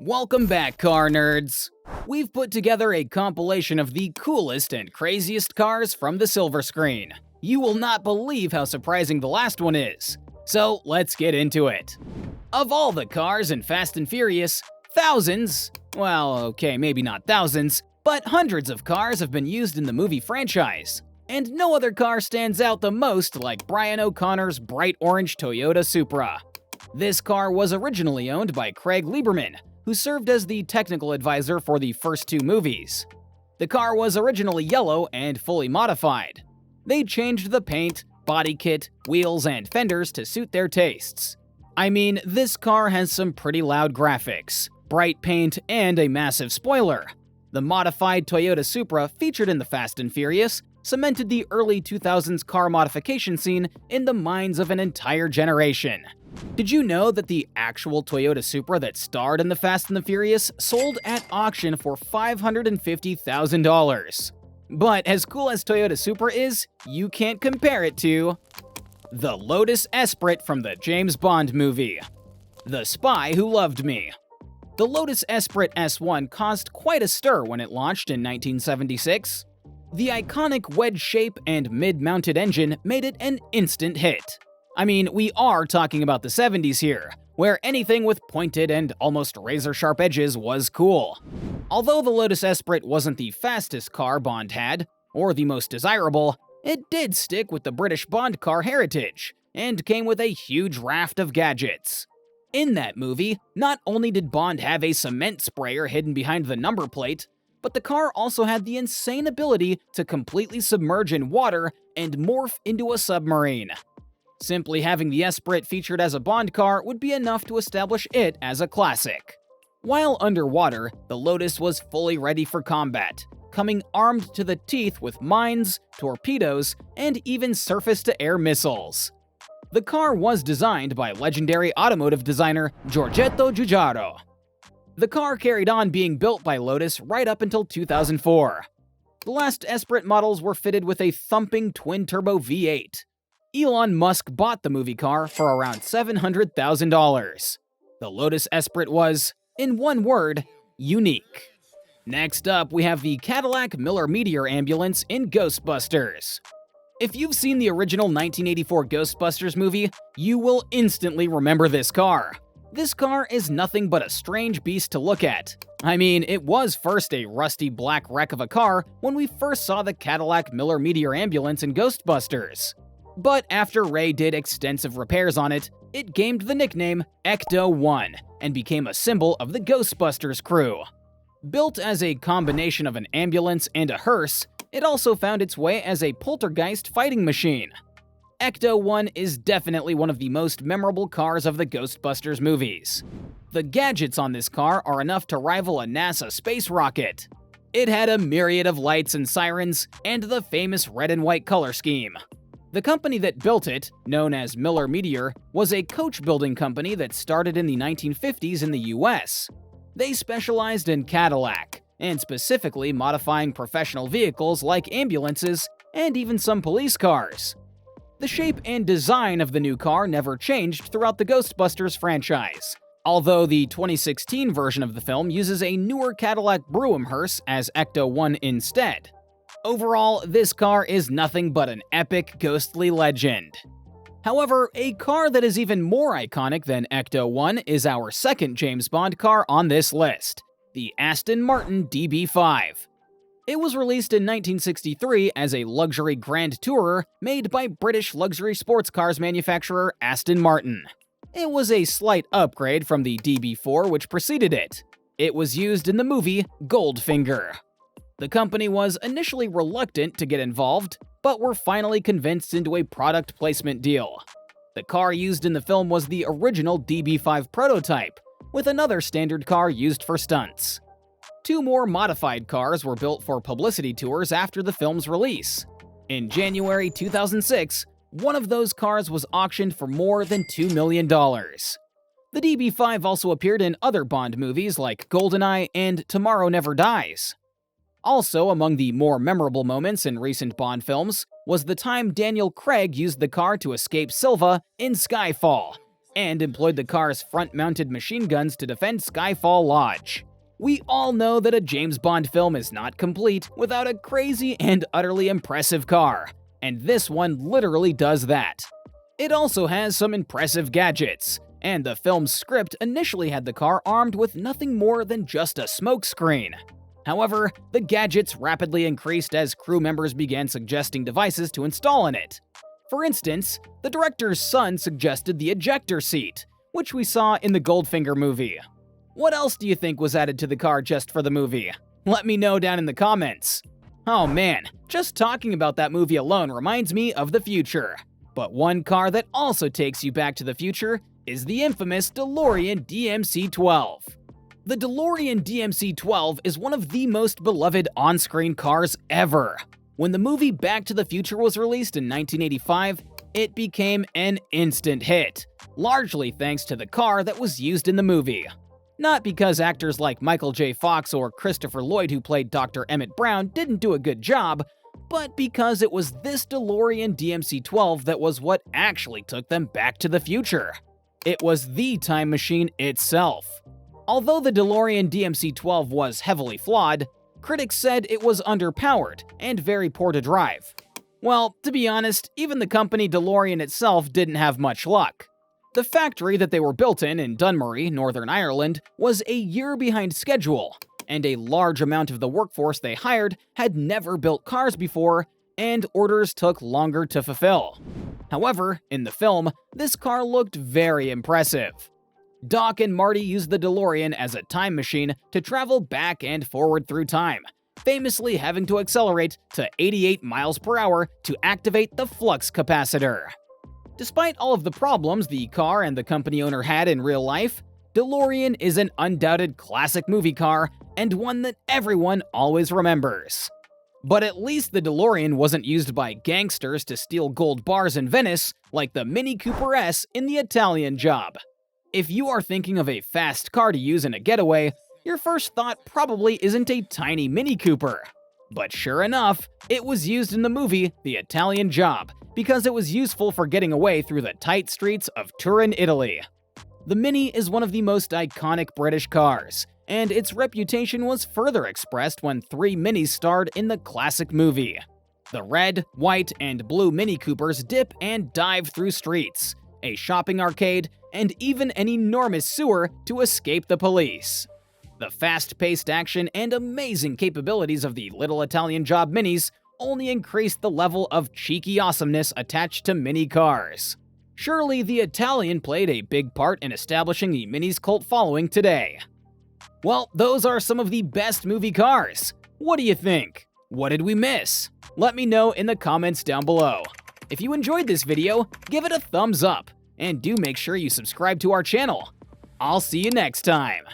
Welcome back, car nerds! We've put together a compilation of the coolest and craziest cars from the silver screen. You will not believe how surprising the last one is. So let's get into it. Of all the cars in Fast and Furious, thousands, well, okay, maybe not thousands, but hundreds of cars have been used in the movie franchise. And no other car stands out the most like Brian O'Connor's bright orange Toyota Supra. This car was originally owned by Craig Lieberman, who served as the technical advisor for the first two movies. The car was originally yellow and fully modified. They changed the paint, body kit, wheels, and fenders to suit their tastes. I mean, this car has some pretty loud graphics, bright paint, and a massive spoiler. The modified Toyota Supra featured in the Fast and Furious cemented the early 2000s car modification scene in the minds of an entire generation. Did you know that the actual Toyota Supra that starred in the Fast and the Furious sold at auction for $550,000? But as cool as Toyota Supra is, you can't compare it to the Lotus Esprit from the James Bond movie, The Spy Who Loved Me. The Lotus Esprit S1 caused quite a stir when it launched in 1976. The iconic wedge shape and mid-mounted engine made it an instant hit. I mean, we are talking about the 70s here, where anything with pointed and almost razor-sharp edges was cool. Although the Lotus Esprit wasn't the fastest car Bond had, or the most desirable, it did stick with the British Bond car heritage, and came with a huge raft of gadgets. In that movie, not only did Bond have a cement sprayer hidden behind the number plate, but the car also had the insane ability to completely submerge in water and morph into a submarine. Simply having the Esprit featured as a Bond car would be enough to establish it as a classic. While underwater, the Lotus was fully ready for combat, coming armed to the teeth with mines, torpedoes, and even surface-to-air missiles. The car was designed by legendary automotive designer Giorgetto Giugiaro. The car carried on being built by Lotus right up until 2004. The last Esprit models were fitted with a thumping twin-turbo V8. Elon Musk bought the movie car for around $700,000. The Lotus Esprit was, in one word, unique. Next up, we have the Cadillac Miller-Meteor ambulance in Ghostbusters. If you've seen the original 1984 Ghostbusters movie, you will instantly remember this car. This car is nothing but a strange beast to look at. I mean, it was first a rusty black wreck of a car when we first saw the Cadillac Miller-Meteor ambulance in Ghostbusters. But after Ray did extensive repairs on it, it gained the nickname Ecto-1 and became a symbol of the Ghostbusters crew. Built as a combination of an ambulance and a hearse, it also found its way as a poltergeist fighting machine. Ecto-1 is definitely one of the most memorable cars of the Ghostbusters movies. The gadgets on this car are enough to rival a NASA space rocket. It had a myriad of lights and sirens, and the famous red and white color scheme. The company that built it, known as Miller-Meteor, was a coach-building company that started in the 1950s in the US. They specialized in Cadillac, and specifically modifying professional vehicles like ambulances and even some police cars. The shape and design of the new car never changed throughout the Ghostbusters franchise, although the 2016 version of the film uses a newer Cadillac Brougham hearse as Ecto-1 instead. Overall, this car is nothing but an epic, ghostly legend. However, a car that is even more iconic than Ecto-1 is our second James Bond car on this list, the Aston Martin DB5. It was released in 1963 as a luxury grand tourer made by British luxury sports cars manufacturer Aston Martin. It was a slight upgrade from the DB4 which preceded it. It was used in the movie Goldfinger. The company was initially reluctant to get involved, but were finally convinced into a product placement deal. The car used in the film was the original DB5 prototype, with another standard car used for stunts. Two more modified cars were built for publicity tours after the film's release. In January 2006, one of those cars was auctioned for more than $2 million. The DB5 also appeared in other Bond movies like GoldenEye and Tomorrow Never Dies. Also, among the more memorable moments in recent Bond films was the time Daniel Craig used the car to escape Silva in Skyfall. and employed the car's front-mounted machine guns to defend Skyfall Lodge. We all know that a James Bond film is not complete without a crazy and utterly impressive car, and this one literally does that. It also has some impressive gadgets, and the film's script initially had the car armed with nothing more than just a smokescreen. However, the gadgets rapidly increased as crew members began suggesting devices to install in it. For instance, the director's son suggested the ejector seat, which we saw in the Goldfinger movie. What else do you think was added to the car just for the movie? Let me know down in the comments. Oh man, just talking about that movie alone reminds me of the future. But one car that also takes you back to the future is the infamous DeLorean DMC-12. The DeLorean DMC-12 is one of the most beloved on-screen cars ever. When the movie Back to the Future was released in 1985, it became an instant hit, largely thanks to the car that was used in the movie. Not because actors like Michael J. Fox or Christopher Lloyd, who played Dr. Emmett Brown, didn't do a good job, but because it was this DeLorean DMC-12 that was what actually took them back to the future. It was the time machine itself. Although the DeLorean DMC-12 was heavily flawed, critics said it was underpowered and very poor to drive. Well, to be honest, even the company DeLorean itself didn't have much luck. The factory that they were built in Dunmurry, Northern Ireland, was a year behind schedule, and a large amount of the workforce they hired had never built cars before, and orders took longer to fulfill. However, in the film, this car looked very impressive. Doc and Marty used the DeLorean as a time machine to travel back and forward through time, famously having to accelerate to 88 miles per hour to activate the flux capacitor. Despite all of the problems the car and the company owner had in real life, DeLorean is an undoubted classic movie car and one that everyone always remembers. But at least the DeLorean wasn't used by gangsters to steal gold bars in Venice like the Mini Cooper S in The Italian Job. If you are thinking of a fast car to use in a getaway, your first thought probably isn't a tiny Mini Cooper. But sure enough, it was used in the movie The Italian Job because it was useful for getting away through the tight streets of Turin, Italy. The Mini is one of the most iconic British cars, and its reputation was further expressed when 3 Minis starred in the classic movie. The red, white, and blue Mini Coopers dip and dive through streets, a shopping arcade, and even an enormous sewer to escape the police. The fast-paced action and amazing capabilities of the Little Italian Job Minis only increased the level of cheeky awesomeness attached to Mini cars. Surely the Italian played a big part in establishing the Mini's cult following today. Well, those are some of the best movie cars. What do you think? What did we miss? Let me know in the comments down below. If you enjoyed this video, give it a thumbs up, and do make sure you subscribe to our channel. I'll see you next time.